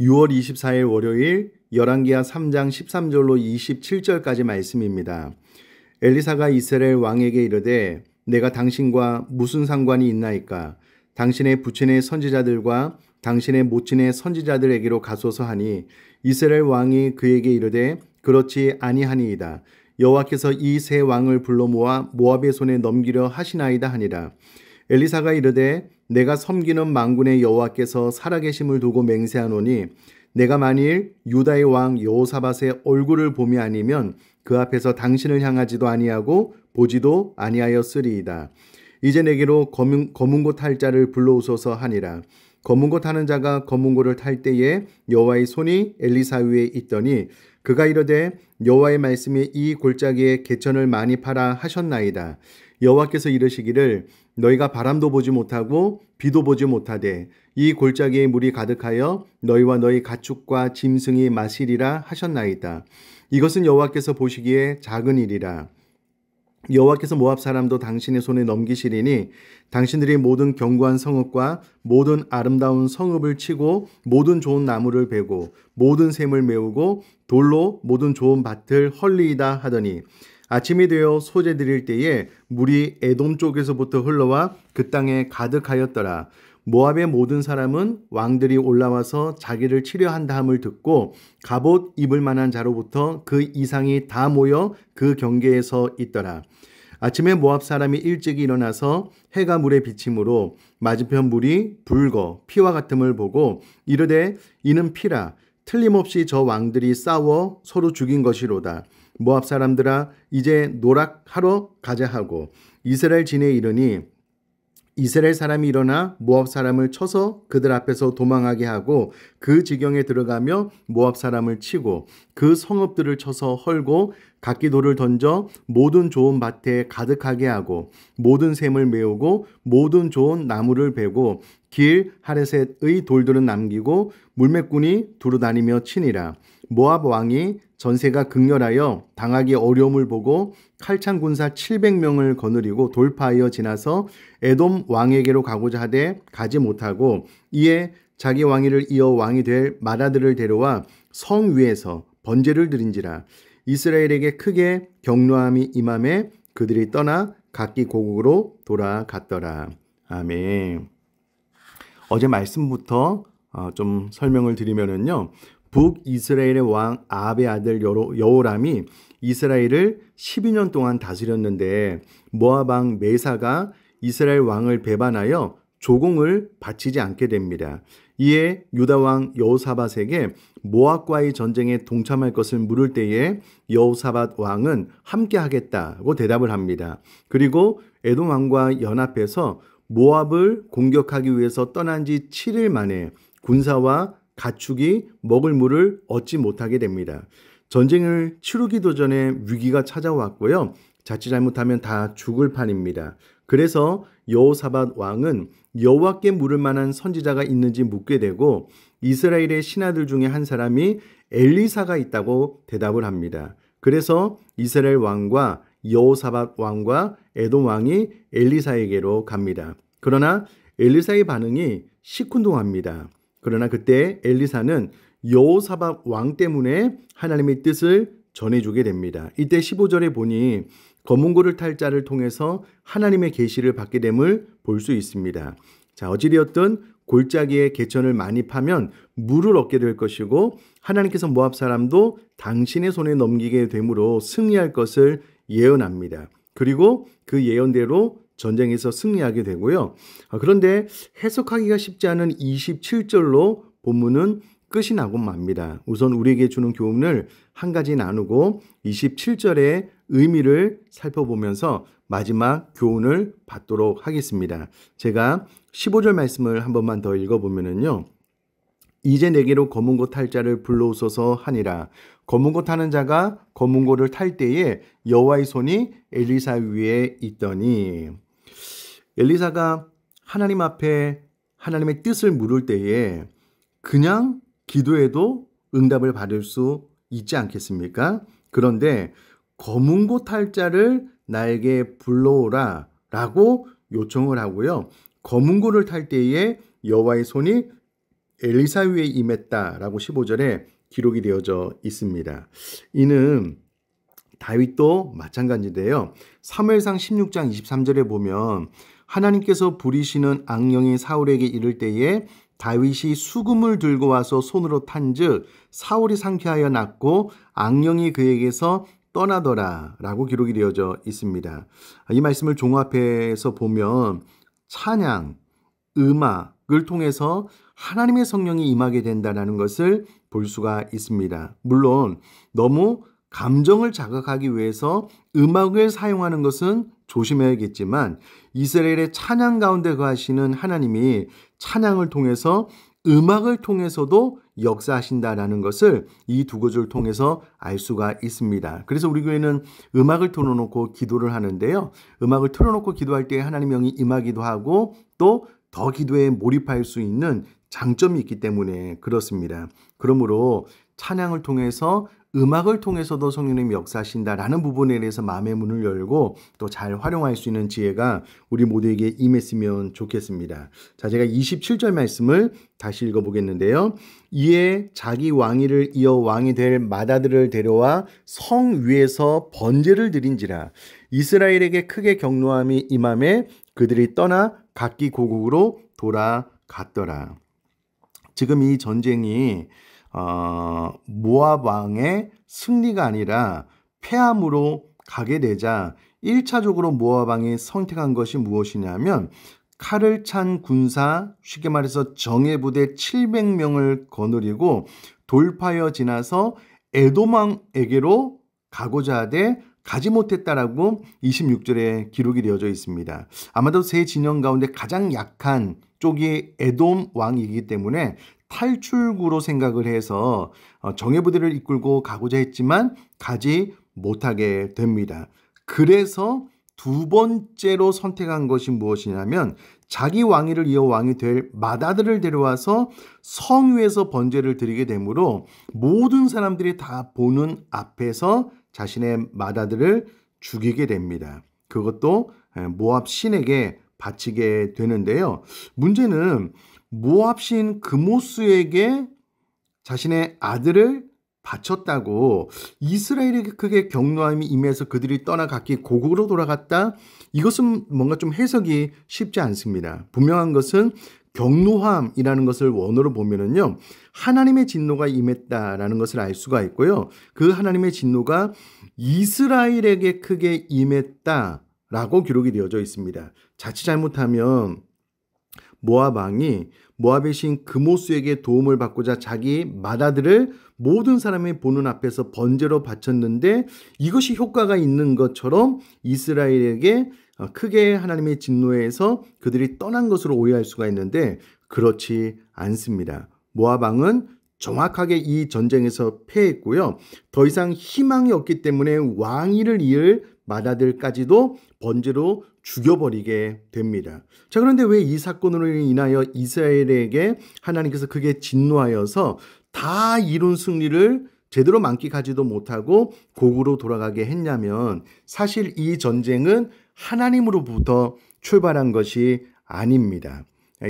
6월 24일 월요일 열왕기하 3장 13절로 27절까지 말씀입니다. 엘리사가 이스라엘 왕에게 이르되 내가 당신과 무슨 상관이 있나이까? 당신의 부친의 선지자들과 당신의 모친의 선지자들에게로 가소서 하니 이스라엘 왕이 그에게 이르되 그렇지 아니하니이다. 여호와께서 이 세 왕을 불러 모아 모압의 손에 넘기려 하시나이다 하니라. 엘리사가 이르되 내가 섬기는 만군의 여호와께서 살아계심을 두고 맹세하노니 내가 만일 유다의 왕 여호사밧의 얼굴을 봄이 아니면 그 앞에서 당신을 향하지도 아니하고 보지도 아니하였으리이다. 이제 내게로 검은고 탈 자를 불러오소서 하니라. 검은고 타는 자가 검은고를 탈 때에 여호와의 손이 엘리사 위에 있더니 그가 이르되 여호와의 말씀이 이 골짜기에 개천을 많이 팔아 하셨나이다. 여호와께서 이르시기를 너희가 바람도 보지 못하고 비도 보지 못하되 이 골짜기에 물이 가득하여 너희와 너희 가축과 짐승이 마시리라 하셨나이다. 이것은 여호와께서 보시기에 작은 일이라. 여호와께서 모압 사람도 당신의 손에 넘기시리니 당신들이 모든 견고한 성읍과 모든 아름다운 성읍을 치고 모든 좋은 나무를 베고 모든 샘을 메우고 돌로 모든 좋은 밭을 헐리이다 하더니 아침이 되어 소재 드릴 때에 물이 에돔 쪽에서부터 흘러와 그 땅에 가득하였더라. 모압의 모든 사람은 왕들이 올라와서 자기를 치려한다 함을 듣고 갑옷 입을 만한 자로부터 그 이상이 다 모여 그 경계에 서 있더라. 아침에 모압 사람이 일찍 일어나서 해가 물에 비침으로 맞은편 물이 붉어 피와 같음을 보고 이르되 이는 피라. 틀림없이 저 왕들이 싸워 서로 죽인 것이로다. 모압 사람들아 이제 노락하러 가자 하고 이스라엘 진에 이르니 이스라엘 사람이 일어나 모압 사람을 쳐서 그들 앞에서 도망하게 하고 그 지경에 들어가며 모압 사람을 치고 그 성읍들을 쳐서 헐고 각기돌을 던져 모든 좋은 밭에 가득하게 하고 모든 샘을 메우고 모든 좋은 나무를 베고 길 하레셋의 돌들은 남기고 물매꾼이 두루 다니며 치니라. 모압 왕이 전세가 극렬하여 당하기 어려움을 보고 칼창 군사 700명을 거느리고 돌파하여 지나서 에돔 왕에게로 가고자 하되 가지 못하고 이에 자기 왕위를 이어 왕이 될 마라들을 데려와 성 위에서 번제를 드린지라. 이스라엘에게 크게 경노함이 임함에 그들이 떠나 각기 고국으로 돌아갔더라. 아멘. 어제 말씀부터 좀 설명을 드리면은요. 북이스라엘의 왕 아합의 아들 여호람이 이스라엘을 12년 동안 다스렸는데 모압 왕 메사가 이스라엘 왕을 배반하여 조공을 바치지 않게 됩니다. 이에 유다 왕 여호사밧에게 모압과의 전쟁에 동참할 것을 물을 때에 여호사밧 왕은 함께 하겠다고 대답을 합니다. 그리고 에돔 왕과 연합해서 모압을 공격하기 위해서 떠난 지 7일 만에 군사와 가축이 먹을 물을 얻지 못하게 됩니다. 전쟁을 치르기도 전에 위기가 찾아왔고요. 자칫 잘못하면 다 죽을 판입니다. 그래서 여호사밧 왕은 여호와께 물을 만한 선지자가 있는지 묻게 되고 이스라엘의 신하들 중에 한 사람이 엘리사가 있다고 대답을 합니다. 그래서 이스라엘 왕과 여호사밧 왕과 에돔 왕이 엘리사에게로 갑니다. 그러나 엘리사의 반응이 시큰둥합니다. 그러나 그때 엘리사는 여호사밧 왕 때문에 하나님의 뜻을 전해주게 됩니다. 이때 15절에 보니 검은고를 탈 자를 통해서 하나님의 계시를 받게 됨을 볼 수 있습니다. 자, 어찌되었든 골짜기에 개천을 많이 파면 물을 얻게 될 것이고 하나님께서 모압 사람도 당신의 손에 넘기게 되므로 승리할 것을 예언합니다. 그리고 그 예언대로 전쟁에서 승리하게 되고요. 그런데 해석하기가 쉽지 않은 27절로 본문은 끝이 나고 맙니다. 우선 우리에게 주는 교훈을 한 가지 나누고 27절의 의미를 살펴보면서 마지막 교훈을 받도록 하겠습니다. 제가 15절 말씀을 한 번만 더 읽어보면요. 이제 내게로 검은고 탈 자를 불러오소서 하니라. 검은고 타는 자가 검은고를 탈 때에 여호와의 손이 엘리사 위에 있더니 엘리사가 하나님 앞에 하나님의 뜻을 물을 때에 그냥 기도해도 응답을 받을 수 있지 않겠습니까? 그런데 검은고 탈 자를 나에게 불러오라 라고 요청을 하고요. 검은고를 탈 때에 여호와의 손이 엘리사 위에 임했다라고 15절에 기록이 되어져 있습니다. 이는 다윗도 마찬가지인데요. 사무엘상 16장 23절에 보면 하나님께서 부리시는 악령이 사울에게 이를 때에 다윗이 수금을 들고 와서 손으로 탄즉 사울이 상쾌하여 낫고 악령이 그에게서 떠나더라 라고 기록이 되어져 있습니다. 이 말씀을 종합해서 보면 찬양, 음악을 통해서 하나님의 성령이 임하게 된다는 것을 볼 수가 있습니다. 물론 너무 감정을 자극하기 위해서 음악을 사용하는 것은 조심해야겠지만 이스라엘의 찬양 가운데 거하시는 하나님이 찬양을 통해서 음악을 통해서도 역사하신다라는 것을 이 두 구절을 통해서 알 수가 있습니다. 그래서 우리 교회는 음악을 틀어놓고 기도를 하는데요. 음악을 틀어놓고 기도할 때 하나님의 영이 임하기도 하고 또 더 기도에 몰입할 수 있는 장점이 있기 때문에 그렇습니다. 그러므로 찬양을 통해서 음악을 통해서도 성령님이 역사하신다라는 부분에 대해서 마음의 문을 열고 또 잘 활용할 수 있는 지혜가 우리 모두에게 임했으면 좋겠습니다. 자, 제가 27절 말씀을 다시 읽어보겠는데요. 이에 자기 왕위를 이어 왕이 될 맏아들을 데려와 성 위에서 번제를 드린지라. 이스라엘에게 크게 경노함이 임함에 그들이 떠나 각기 고국으로 돌아갔더라. 지금 이 전쟁이 모압 왕의 승리가 아니라 패함으로 가게 되자 1차적으로 모압 왕이 선택한 것이 무엇이냐면 칼을 찬 군사, 쉽게 말해서 정예부대 700명을 거느리고 돌파하여 지나서 에돔 왕에게로 가고자 하되 가지 못했다라고 26절에 기록이 되어져 있습니다. 아마도 세 진영 가운데 가장 약한 쪽이 에돔 왕이기 때문에 탈출구로 생각을 해서 정예부대를 이끌고 가고자 했지만 가지 못하게 됩니다. 그래서 두 번째로 선택한 것이 무엇이냐면 자기 왕위를 이어 왕이 될 맏아들을 데려와서 성 위에서 번제를 드리게 되므로 모든 사람들이 다 보는 앞에서 자신의 맏아들을 죽이게 됩니다. 그것도 모압 신에게 바치게 되는데요. 문제는 모압 신 그모스에게 자신의 아들을 바쳤다고 이스라엘에게 크게 경노함이 임해서 그들이 떠나 각기 고국으로 돌아갔다? 이것은 뭔가 좀 해석이 쉽지 않습니다. 분명한 것은 경노함이라는 것을 원어로 보면은요, 하나님의 진노가 임했다라는 것을 알 수가 있고요. 그 하나님의 진노가 이스라엘에게 크게 임했다라고 기록이 되어져 있습니다. 자칫 잘못하면 모압 왕이 모압의 신 그모스에게 도움을 받고자 자기 맏아들을 모든 사람의 보는 앞에서 번제로 바쳤는데 이것이 효과가 있는 것처럼 이스라엘에게 크게 하나님의 진노에서 그들이 떠난 것으로 오해할 수가 있는데 그렇지 않습니다. 모압 왕은 정확하게 이 전쟁에서 패했고요. 더 이상 희망이 없기 때문에 왕위를 이을 맏아들까지도 번제로 죽여버리게 됩니다. 자, 그런데 왜 이 사건으로 인하여 이스라엘에게 하나님께서 크게 진노하여서 다 이룬 승리를 제대로 만끽하지도 못하고 고국으로 돌아가게 했냐면 사실 이 전쟁은 하나님으로부터 출발한 것이 아닙니다.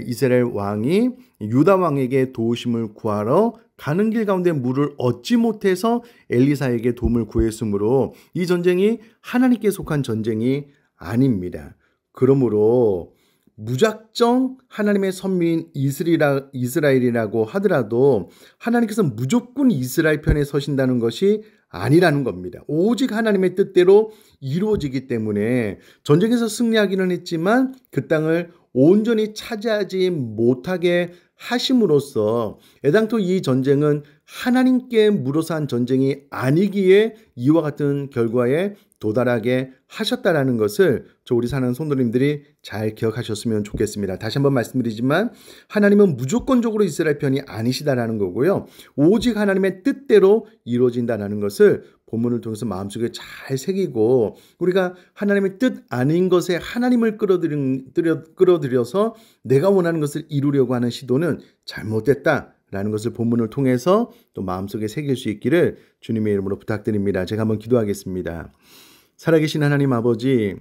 이스라엘 왕이 유다 왕에게 도우심을 구하러 가는 길 가운데 물을 얻지 못해서 엘리사에게 도움을 구했으므로 이 전쟁이 하나님께 속한 전쟁이 아닙니다. 그러므로 무작정 하나님의 선민 이스라엘이라고 하더라도 하나님께서 무조건 이스라엘 편에 서신다는 것이 아니라는 겁니다. 오직 하나님의 뜻대로 이루어지기 때문에 전쟁에서 승리하기는 했지만 그 땅을 온전히 차지하지 못하게 하심으로써 애당초 이 전쟁은 하나님께 물어서 한 전쟁이 아니기에 이와 같은 결과에 도달하게 하셨다라는 것을 우리 사는 성도님들이 잘 기억하셨으면 좋겠습니다. 다시 한번 말씀드리지만 하나님은 무조건적으로 이스라엘 편이 아니시다라는 거고요. 오직 하나님의 뜻대로 이루어진다라는 것을 본문을 통해서 마음속에 잘 새기고 우리가 하나님의 뜻 아닌 것에 하나님을 끌어들여서 내가 원하는 것을 이루려고 하는 시도는 잘못됐다라는 것을 본문을 통해서 또 마음속에 새길 수 있기를 주님의 이름으로 부탁드립니다. 제가 한번 기도하겠습니다. 살아계신 하나님 아버지,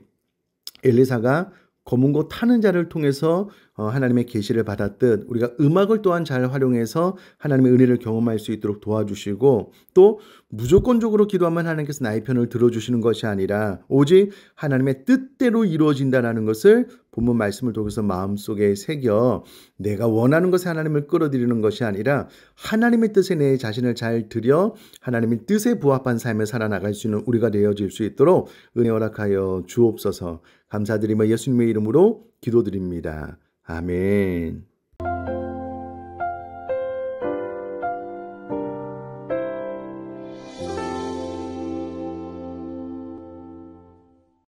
엘리사가 검은 고 타는 자를 통해서 하나님의 계시를 받았듯 우리가 음악을 또한 잘 활용해서 하나님의 은혜를 경험할 수 있도록 도와주시고, 또 무조건적으로 기도하면 하나님께서 나의 편을 들어주시는 것이 아니라 오직 하나님의 뜻대로 이루어진다는 것을 본문 말씀을 통해서 마음속에 새겨 내가 원하는 것에 하나님을 끌어들이는 것이 아니라 하나님의 뜻에 내 자신을 잘 들여 하나님의 뜻에 부합한 삶을 살아나갈 수 있는 우리가 되어질 수 있도록 은혜 허락하여 주옵소서. 감사드리며 예수님의 이름으로 기도드립니다. 아멘.